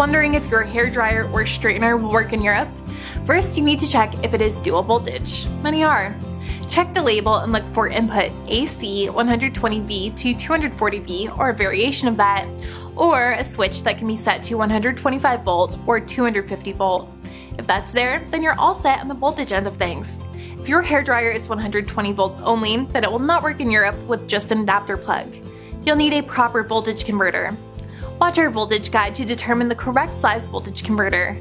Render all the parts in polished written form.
wondering if your hairdryer or straightener will work in Europe? First, you need to check if it is dual voltage. Many are. Check the label and look for input AC 120V to 240V or a variation of that, or a switch that can be set to 125 volt or 250 volt. If that's there, then you're all set on the voltage end of things. If your hairdryer is 120 volts only, then it will not work in Europe with just an adapter plug. You'll need a proper voltage converter. Watch our voltage guide to determine the correct size voltage converter.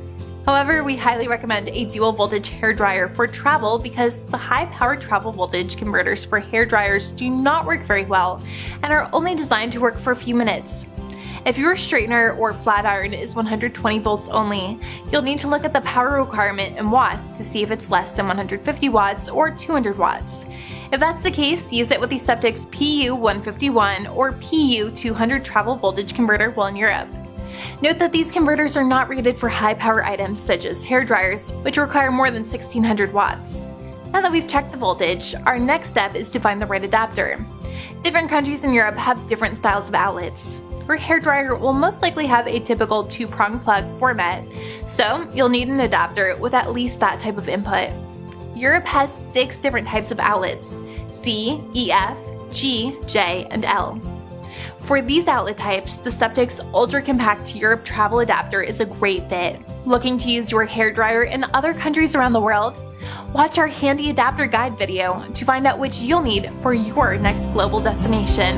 However, we highly recommend a dual voltage hairdryer for travel because the high-powered travel voltage converters for hairdryers do not work very well and are only designed to work for a few minutes. If your straightener or flat iron is 120 volts only, you'll need to look at the power requirement in watts to see if it's less than 150 watts or 200 watts. If that's the case, use it with the ceptics PU151 or PU200 travel voltage converter while in Europe. Note that these converters are not rated for high-power items such as hairdryers, which require more than 1600 watts. Now that we've checked the voltage, our next step is to find the right adapter. Different countries in Europe have different styles of outlets. Your hairdryer will most likely have a typical two-prong plug format, so you'll need an adapter with at least that type of input. Europe has 6 different types of outlets: C, E, F, G, J, and L. For these outlet types, the Ceptics Ultra Compact Europe Travel Adapter is a great fit. Looking to use your hairdryer in other countries around the world? Watch our handy adapter guide video to find out which you'll need for your next global destination.